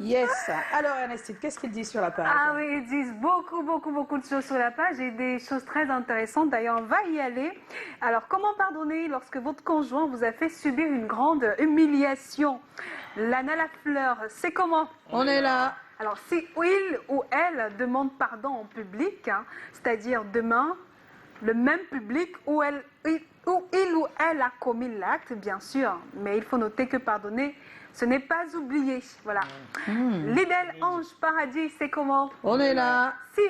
Yes. Alors Ernestine, qu'est-ce qu'ils disent sur la page? Ah oui, ils disent beaucoup de choses sur la page et des choses très intéressantes. D'ailleurs, on va y aller. Alors, comment pardonner lorsque votre conjoint vous a fait subir une grande humiliation? Lana Lafleur, c'est comment? On est là. Alors, si il ou elle demande pardon en public, hein, c'est-à-dire demain, le même public où il ou elle a commis l'acte, bien sûr, mais il faut noter que pardonner, ce n'est pas oublier. Voilà. L'idéal ange paradis, c'est comment? On est là. Si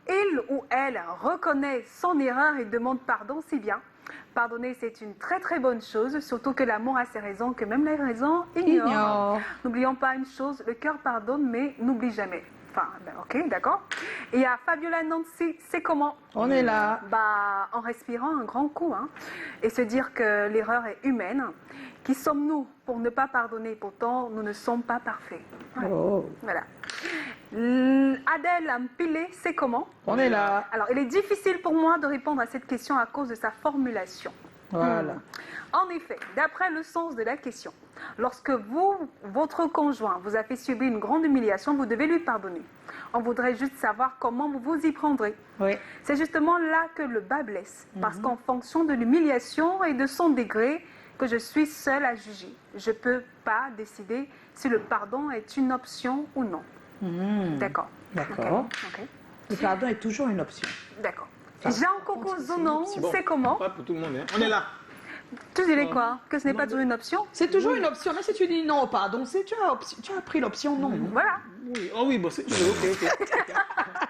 il ou elle reconnaît son erreur et demande pardon, c'est bien. Pardonner, c'est une très bonne chose, surtout que l'amour a ses raisons, que même les raisons ignorent. N'oublions pas une chose, le cœur pardonne, mais n'oublie jamais. Enfin, ben, ok, d'accord. Et à Fabiola Nancy, c'est comment? On est là. Bah, en respirant un grand coup, hein, et se dire que l'erreur est humaine. Qui sommes-nous pour ne pas pardonner? Pourtant, nous ne sommes pas parfaits. Ouais. Oh. Voilà. Adèle Mpilé, c'est comment? On est là. Alors, il est difficile pour moi de répondre à cette question à cause de sa formulation. Voilà. En effet, d'après le sens de la question, lorsque votre conjoint vous a fait subir une grande humiliation, vous devez lui pardonner. On voudrait juste savoir comment vous vous y prendrez. Oui. C'est justement là que le bas blesse, parce qu'en fonction de l'humiliation et de son degré, que je suis seule à juger. Je ne peux pas décider si le pardon est une option ou non. D'accord. D'accord. Ok. Le pardon est toujours une option. D'accord. Enfin, Jean Coco Zonon, c'est comment? Pas pour tout le monde, hein. On est là. Tu dirais quoi? Que ce n'est pas toujours une option? C'est toujours une option, mais si tu dis non au pardon, tu as pris l'option non. Voilà. Oui. Oh oui, bon, c'est... Ok.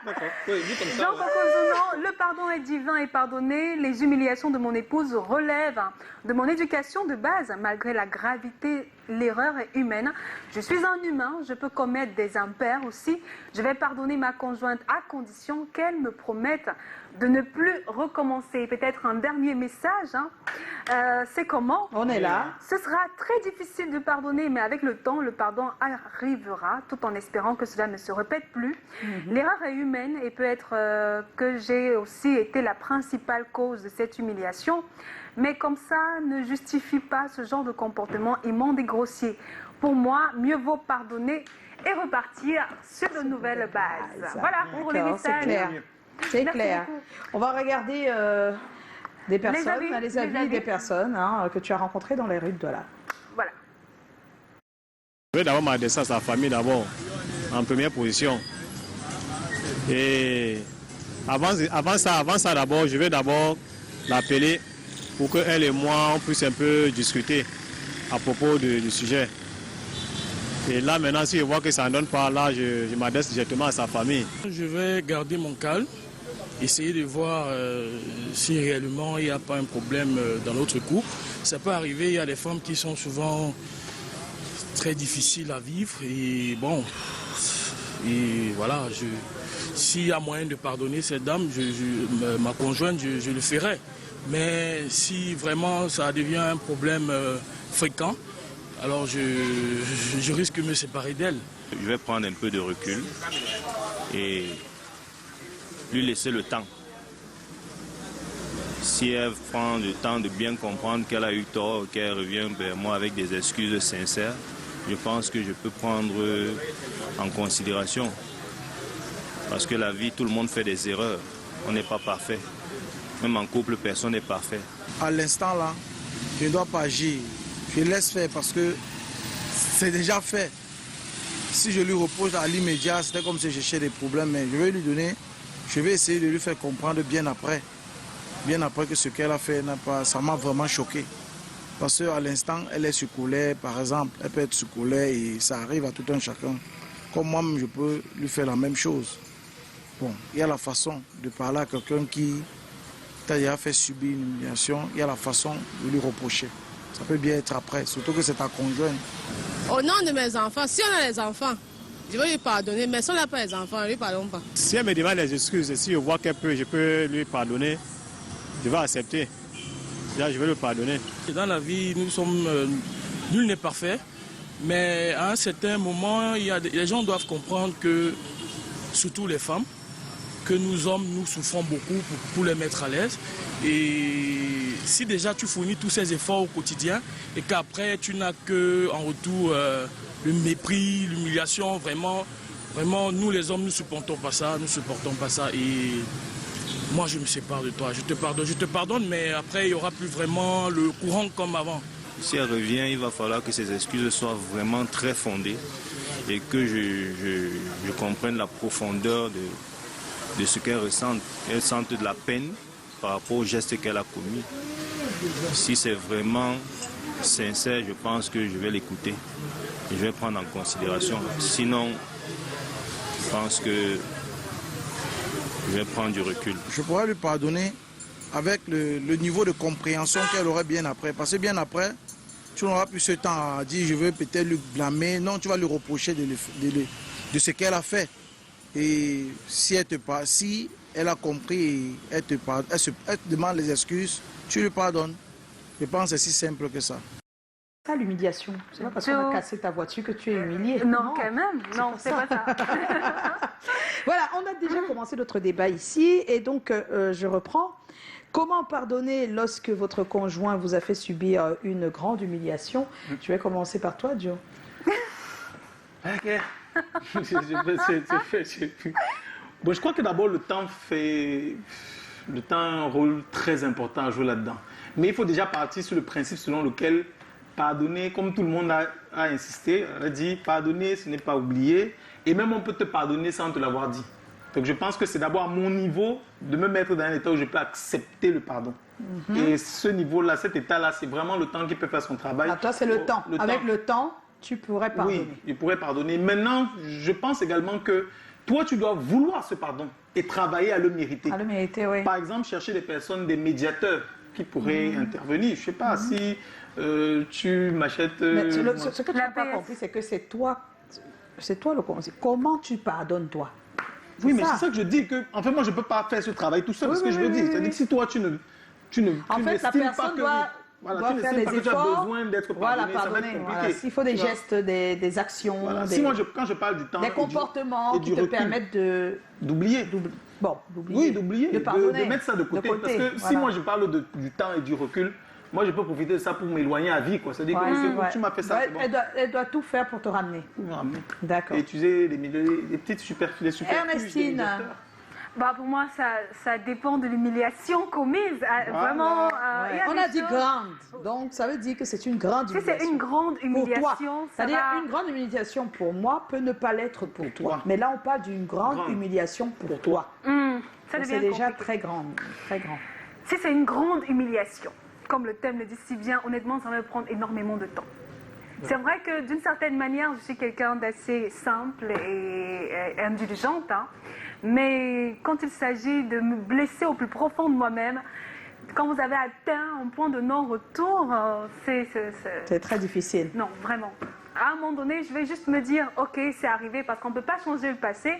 D'accord. Oui, dis comme ça. Jean Coco Zonon, le pardon est divin et pardonné. Les humiliations de mon épouse relèvent de mon éducation de base. Malgré la gravité, l'erreur est humaine. Je suis un humain, je peux commettre des impairs aussi. Je vais pardonner ma conjointe à condition qu'elle me promette de ne plus recommencer. Peut-être un dernier message. Hein. C'est comment? On est là. Ce sera très difficile de pardonner, mais avec le temps, le pardon arrivera, tout en espérant que cela ne se répète plus. L'erreur est humaine et peut être que j'ai aussi été la principale cause de cette humiliation. Mais comme ça ne justifie pas ce genre de comportement immonde et grossier. Pour moi, mieux vaut pardonner et repartir sur de nouvelles bases. Voilà pour les messages. C'est clair. C'est Merci clair. beaucoup. On va regarder des personnes, les avis des avis. personnes que tu as rencontrées dans les rues de Douala. Voilà. Je vais d'abord m'adresser à sa famille d'abord, en première position. Et avant ça d'abord, je vais d'abord l'appeler pour qu'elle et moi on puisse un peu discuter à propos du sujet. Et là maintenant, si je vois que ça ne donne pas, là je m'adresse directement à sa famille. Je vais garder mon calme, essayer de voir si réellement il n'y a pas un problème dans notre couple. Ça peut arriver, il y a des femmes qui sont souvent très difficiles à vivre et bon, et voilà, s'il y a moyen de pardonner cette dame, ma conjointe, je le ferai. Mais si vraiment ça devient un problème fréquent, alors je risque de me séparer d'elle. Je vais prendre un peu de recul et lui laisser le temps. Si elle prend le temps de bien comprendre qu'elle a eu tort, qu'elle revient vers moi avec des excuses sincères, je pense que je peux prendre en considération. Parce que la vie, tout le monde fait des erreurs. On n'est pas parfait. Même en couple, personne n'est parfait. À l'instant là, je ne dois pas agir. Je laisse faire parce que c'est déjà fait. Si je lui repose à l'immédiat, c'était comme si je cherchais des problèmes, mais je vais lui donner, je vais essayer de lui faire comprendre bien après que ce qu'elle a fait, ça m'a vraiment choqué. Parce qu'à l'instant, elle est sous colère, par exemple, elle peut être sous colère et ça arrive à tout un chacun. Comme moi-même, je peux lui faire la même chose. Bon, il y a la façon de parler à quelqu'un qui t'a déjà fait subir une humiliation, il y a la façon de lui reprocher. Ça peut bien être après, surtout que c'est ta conjointe. Au nom de mes enfants, si on a les enfants, je vais lui pardonner, mais si on n'a pas les enfants, on ne lui pardonne pas. Si elle me demande des excuses, si je vois je peux lui pardonner, je vais accepter. Là, je vais lui pardonner. Dans la vie, nul n'est parfait, mais à un certain moment, les gens doivent comprendre que, surtout les femmes, que nous hommes, nous souffrons beaucoup pour les mettre à l'aise. Et si déjà tu fournis tous ces efforts au quotidien et qu'après tu n'as que en retour le mépris, l'humiliation, vraiment, nous les hommes, nous supportons pas ça, et moi je me sépare de toi, je te pardonne, mais après il n'y aura plus vraiment le courant comme avant. Si elle revient, il va falloir que ses excuses soient vraiment très fondées et que je comprenne la profondeur de ce qu'elle ressent. Elle sente de la peine par rapport au geste qu'elle a commis. Si c'est vraiment sincère, je pense que je vais l'écouter et je vais prendre en considération. Sinon, je pense que je vais prendre du recul. Je pourrais lui pardonner avec le niveau de compréhension qu'elle aurait bien après. Parce que bien après, tu n'auras plus ce temps à dire je veux peut-être lui blâmer. Non, tu vas lui reprocher de ce qu'elle a fait. Et si elle a compris et elle te demande les excuses, tu lui pardonnes. Je pense que c'est si simple que ça. Ça, l'humiliation. C'est pas parce qu'on a cassé ta voiture que tu es humilié. Non, quand même. Non, c'est pas ça. Voilà, on a déjà commencé notre débat ici. Et donc, je reprends. Comment pardonner lorsque votre conjoint vous a fait subir une grande humiliation? Je vais commencer par toi, Joe. Ok. Bon, je crois que d'abord, le temps a un rôle très important à jouer là-dedans. Mais il faut déjà partir sur le principe selon lequel pardonner, comme tout le monde a insisté, on a dit pardonner, ce n'est pas oublier. Et même on peut te pardonner sans te l'avoir dit. Donc je pense que c'est d'abord à mon niveau de me mettre dans un état où je peux accepter le pardon. Et ce niveau-là, cet état-là, c'est vraiment le temps qui peut faire son travail. À toi, c'est le temps. Avec le temps, tu pourrais pardonner. Oui, je pourrais pardonner. Maintenant, je pense également que toi, tu dois vouloir ce pardon et travailler à le mériter. À le mériter, oui. Par exemple, chercher des personnes, des médiateurs qui pourraient intervenir. Je ne sais pas si tu m'achètes... ce que tu n'as pas compris, c'est que c'est toi le conseil. Comment tu pardonnes, toi? Oui, mais c'est ça que je dis. En fait, moi, je ne peux pas faire ce travail tout seul. C'est ce que je veux dire. C'est-à-dire que si toi, tu n'estimes pas que... doit faire des efforts. Tu as besoin d'être pardonné, ça va être compliqué. Voilà. Il faut des gestes, des actions, Si moi, quand je parle du temps... des comportements qui te permettent d'oublier. Bon, d'oublier. Oui, d'oublier. De pardonner. De mettre ça de côté. Parce que si moi, je parle du temps et du recul, moi, je peux profiter de ça pour m'éloigner à vie. C'est-à-dire que tu m'as fait ça, c'est bon. Elle doit tout faire pour te ramener. Pour me ramener. D'accord. Et utiliser des petites superflues. Ernestine. Bah, pour moi, ça dépend de l'humiliation commise. Vraiment. On a dit grande, donc ça veut dire que c'est une grande humiliation. Si c'est une grande humiliation, c'est-à-dire une grande humiliation pour moi peut ne pas l'être pour toi. Mais là, on parle d'une grande humiliation pour toi. C'est déjà très grand. Si c'est une grande humiliation, comme le thème le dit si bien, honnêtement, ça va me prendre énormément de temps. C'est vrai que d'une certaine manière, je suis quelqu'un d'assez simple et indulgente, mais quand il s'agit de me blesser au plus profond de moi-même, quand vous avez atteint un point de non-retour, c'est très difficile. Non, vraiment. À un moment donné, je vais juste me dire, ok, c'est arrivé parce qu'on ne peut pas changer le passé.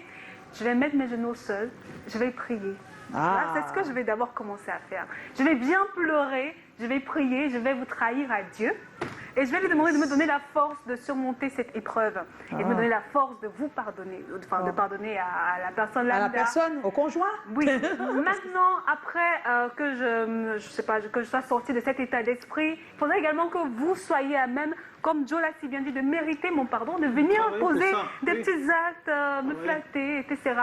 Je vais mettre mes genoux au sol, je vais prier. Voilà, c'est ce que je vais d'abord commencer à faire. Je vais bien pleurer, je vais prier, je vais vous trahir à Dieu. Et je vais lui demander de me donner la force de surmonter cette épreuve. Et de me donner la force de vous pardonner. Enfin, de pardonner à la personne lambda. À la personne, au conjoint? Oui. Maintenant, après que je sois sortie de cet état d'esprit, il faudrait également que vous soyez à même, comme Joe l'a si bien dit, de mériter mon pardon, de venir poser des petits actes, me flatter, etc.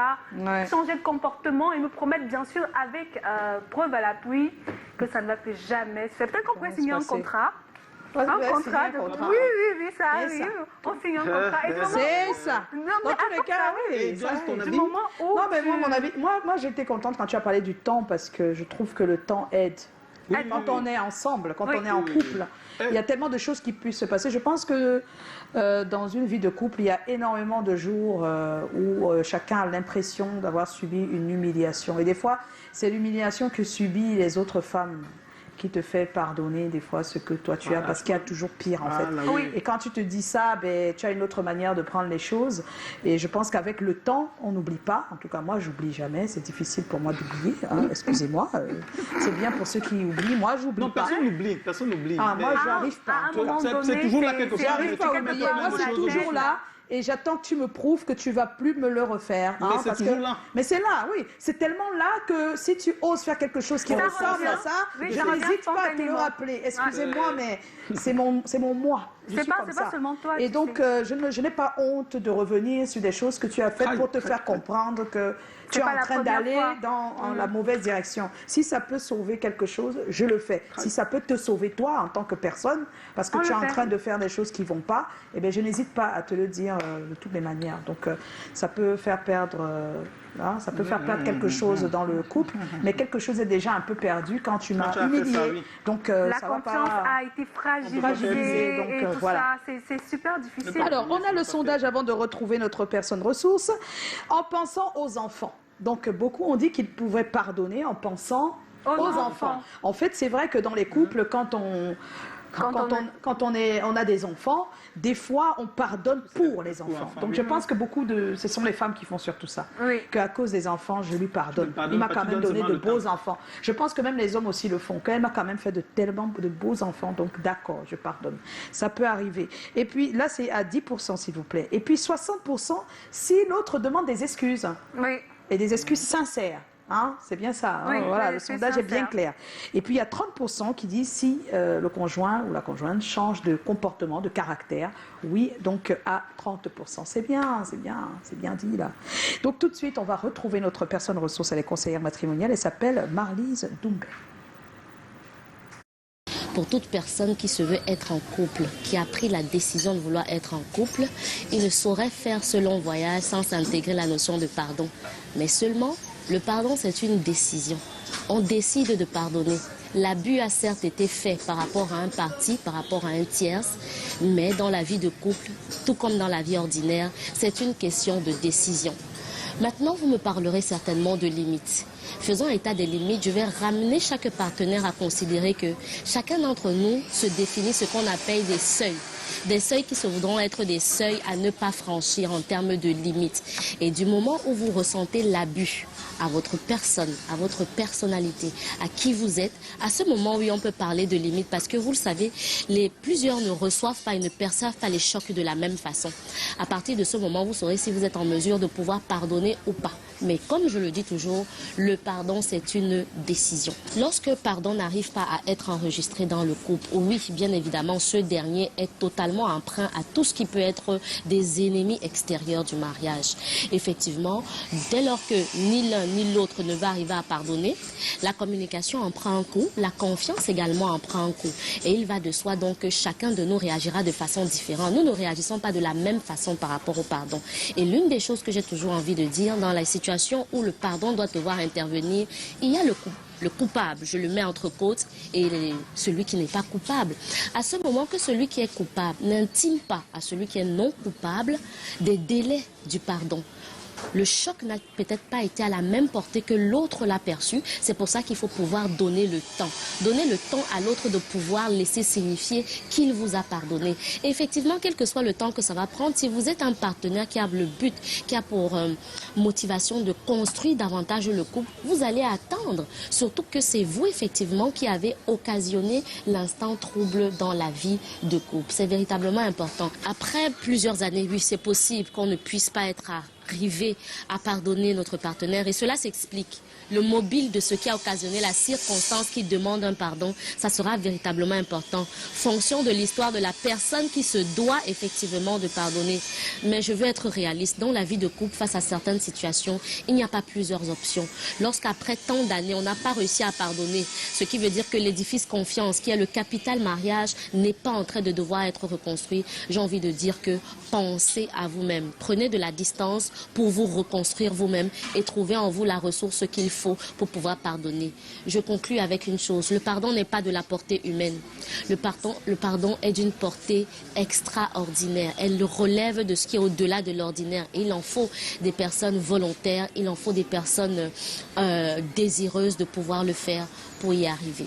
Changer de comportement et me promettre, bien sûr, avec preuve à l'appui, que ça ne va plus jamais se faire. Peut-être qu'on pourrait signer un contrat. Un contrat. Oui, ça arrive. On signe un contrat. C'est ça. Dans tous les cas, oui. Du moment où. Non, mais moi, mon avis, moi j'étais contente quand tu as parlé du temps parce que je trouve que le temps aide. Quand on est ensemble, quand on est en couple, il y a tellement de choses qui puissent se passer. Je pense que dans une vie de couple, il y a énormément de jours où chacun a l'impression d'avoir subi une humiliation. Et des fois, c'est l'humiliation que subissent les autres femmes qui te fait pardonner des fois ce que toi tu as, parce qu'il y a toujours pire en fait. Oui. Et quand tu te dis ça, tu as une autre manière de prendre les choses. Et je pense qu'avec le temps, on n'oublie pas. En tout cas, moi, j'oublie jamais. C'est difficile pour moi d'oublier. Excusez-moi. C'est bien pour ceux qui oublient. Moi, j'oublie pas. Non, personne n'oublie. Moi, je n'arrive pas. C'est toujours là quelque chose. J'arrive pas à oublier. Moi, c'est toujours là. et j'attends que tu me prouves que tu vas plus me le refaire. Mais c'est toujours là. Mais c'est là, oui. C'est tellement là que si tu oses faire quelque chose qui ressemble à ça, Oui, je ça revient n'hésite pas à te le spontanément. rappeler. Excusez-moi, mais c'est mon moi. Je suis comme ça. pas seulement toi. Et tu donc, sais. je n'ai pas honte de revenir sur des choses que tu as faites pour te faire comprendre que tu es pas en la train première d'aller fois. dans la mauvaise direction. Si ça peut sauver quelque chose, je le fais. Si ça peut te sauver toi en tant que personne, parce que On tu es le en fait. train de faire des choses qui ne vont pas, eh bien, je n'hésite pas à te le dire de toutes les manières. Donc, ça peut faire perdre... ça peut faire perdre quelque chose dans le couple, mais quelque chose est déjà un peu perdu quand tu m'as tu as fait humilié. ça, oui. Donc, La ça va confiance pas... a été fragilisée, fragilisée, donc, et tout voilà. ça. C'est super difficile. Alors, on a le sondage avant de retrouver notre personne ressource. En pensant aux enfants. Donc, beaucoup ont dit qu'ils pouvaient pardonner en pensant aux enfants. En fait, c'est vrai que dans les couples, quand on a des enfants, des fois, on pardonne pour les enfants. Donc, je pense que ce sont les femmes qui font surtout ça. Oui. Qu'à cause des enfants, je lui pardonne. pardonne Il m'a pas, quand tu même donnes donné seulement de le beaux temps. enfants. Je pense que même les hommes aussi le font. Elle m'a quand même fait de tellement de beaux enfants. Donc, d'accord, je pardonne. Ça peut arriver. Et puis, là, c'est à 10%, s'il vous plaît. Et puis, 60% si l'autre demande des excuses. Oui. Et des excuses sincères. Hein, c'est bien ça. Hein, Oui, voilà, des le excuses sondage est bien sincères. clair. Et puis il y a 30% qui disent si le conjoint ou la conjointe change de comportement, de caractère. Oui, donc à 30%. C'est bien dit là. Donc tout de suite, on va retrouver notre personne ressource. Elle est conseillère matrimoniale. Elle s'appelle Marlise Doumbé. Pour toute personne qui se veut être en couple, qui a pris la décision de vouloir être en couple, il ne saurait faire ce long voyage sans s'intégrer la notion de pardon. Mais seulement, le pardon, c'est une décision. On décide de pardonner. L'abus a certes été fait par rapport à un parti, par rapport à un tierce, mais dans la vie de couple, tout comme dans la vie ordinaire, c'est une question de décision. Maintenant, vous me parlerez certainement de limites. Faisant état des limites, je vais ramener chaque partenaire à considérer que chacun d'entre nous se définit ce qu'on appelle des seuils. Des seuils qui se voudront être des seuils à ne pas franchir en termes de limites. Et du moment où vous ressentez l'abus à votre personne, à votre personnalité, à qui vous êtes, à ce moment, oui, on peut parler de limites parce que vous le savez, plusieurs ne reçoivent pas et ne perçoivent pas les chocs de la même façon. À partir de ce moment, vous saurez si vous êtes en mesure de pouvoir pardonner ou pas. Mais comme je le dis toujours, le pardon, c'est une décision. Lorsque pardon n'arrive pas à être enregistré dans le couple, oui, bien évidemment, ce dernier est totalement emprunt à tout ce qui peut être des ennemis extérieurs du mariage. Effectivement, dès lors que ni l'un ni l'autre ne va arriver à pardonner, la communication en prend un coup, la confiance également en prend un coup. Et il va de soi donc que chacun de nous réagira de façon différente. Nous ne réagissons pas de la même façon par rapport au pardon. Et l'une des choses que j'ai toujours envie de dire dans la situation où le pardon doit devoir intervenir, il y a le coupable, je le mets entre côtes, et celui qui n'est pas coupable. À ce moment que celui qui est coupable n'intime pas à celui qui est non coupable des délais du pardon. Le choc n'a peut-être pas été à la même portée que l'autre l'a perçu. C'est pour ça qu'il faut pouvoir donner le temps. Donner le temps à l'autre de pouvoir laisser signifier qu'il vous a pardonné. Et effectivement, quel que soit le temps que ça va prendre, si vous êtes un partenaire qui a le but, qui a pour motivation de construire davantage le couple, vous allez attendre. Surtout que c'est vous, effectivement, qui avez occasionné l'instant trouble dans la vie de couple. C'est véritablement important. Après plusieurs années, oui, c'est possible qu'on ne puisse pas être arriver à pardonner notre partenaire et cela s'explique. Le mobile de ce qui a occasionné la circonstance qui demande un pardon, ça sera véritablement important. Fonction de l'histoire de la personne qui se doit effectivement de pardonner. Mais je veux être réaliste. Dans la vie de couple, face à certaines situations, il n'y a pas plusieurs options. Lorsqu'après tant d'années, on n'a pas réussi à pardonner, ce qui veut dire que l'édifice confiance, qui est le capital mariage, n'est pas en train de devoir être reconstruit. J'ai envie de dire que pensez à vous-même. Prenez de la distance pour vous reconstruire vous-même et trouver en vous la ressource qu'il faut pour pouvoir pardonner. Je conclus avec une chose, le pardon n'est pas de la portée humaine. Le pardon est d'une portée extraordinaire. Elle relève de ce qui est au-delà de l'ordinaire. Il en faut des personnes volontaires, il en faut des personnes désireuses de pouvoir le faire pour y arriver.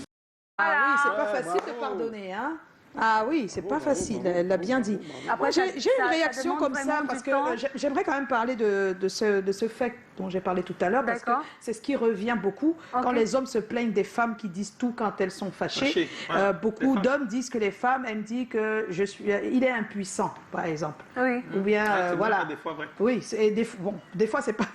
Ah oui, c'est pas facile de pardonner, hein? Ah oui, c'est pas facile, elle l'a bien dit. Après, Moi, j'ai une ça réaction demande comme ça vraiment parce du que temps. j'aimerais quand même parler de ce fait dont j'ai parlé tout à l'heure parce que D'accord. c'est ce qui revient beaucoup quand Ok. les hommes se plaignent des femmes qui disent tout quand elles sont fâchées. Fâchées, voilà. Les Beaucoup femmes. d'hommes disent que les femmes, elles me disent que il est impuissant, par exemple. Oui. Ou bien, Ah, c'est voilà. vrai, des fois, vrai. Oui, des fois c'est pas...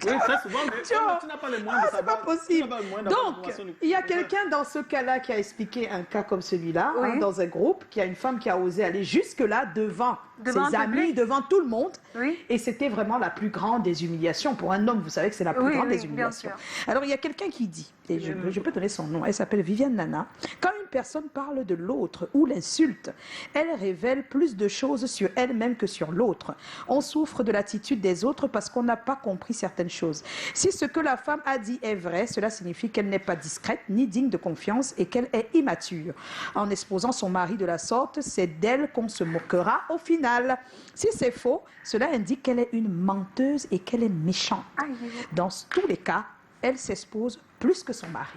Oui, très souvent, mais Tu vois. tu n'as pas les moyens de Ah, c'est pas savoir. possible. Tu n'as pas les moyens d'avoir Donc, l'information du- il y a du- quelqu'un dans ce cas-là qui a expliqué un cas comme celui-là, Oui. hein, dans un groupe, qui a une femme qui a osé aller jusque-là devant Devant ses un amis, public. devant tout le monde. Oui. Et c'était vraiment la plus grande des humiliations. Pour un homme, vous savez que c'est la plus Oui, grande oui, des bien humiliations. sûr. Alors, il y a quelqu'un qui dit, et je peux donner son nom, elle s'appelle Viviane Nana, quand une personne parle de l'autre ou l'insulte, elle révèle plus de choses sur elle-même que sur l'autre. On souffre de l'attitude des autres parce qu'on n'a pas compris certaines choses. Si ce que la femme a dit est vrai, cela signifie qu'elle n'est pas discrète ni digne de confiance et qu'elle est immature. En exposant son mari de la sorte, c'est d'elle qu'on se moquera au final. Si c'est faux, cela indique qu'elle est une menteuse et qu'elle est méchante. Aïe, aïe, aïe. Dans tous les cas, elle s'expose plus que son mari.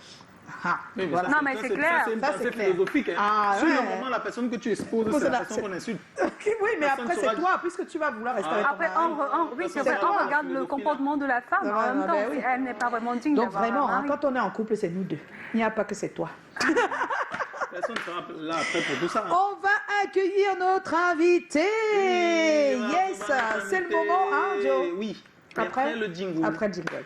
Ah, Oui, mais voilà. ça, Non, mais c'est clair. C'est une Ça, pensée c'est clair. philosophique. Hein. Ah, Sur ouais. le moment, la personne que tu exposes, Parce c'est que la là, personne c'est- qu'on insulte. Oui, mais Personne après, saura- c'est toi, puisque tu vas vouloir rester avec ton Après, mari. oui, c'est Ça, vrai, c'est on la regarde le philosophie, comportement de la femme. Ah, En même bah, temps, ben oui. elle n'est pas vraiment digne Donc d'avoir vraiment, un hein, mari. quand on est en couple, c'est nous deux. Il n'y a pas que c'est toi. Personne sera là après pour tout ça. hein. On va accueillir notre invité. Oui, on va Yes, notre c'est le invité. moment, hein, Joe. Oui. Après, Après le jingle. Après le jingle.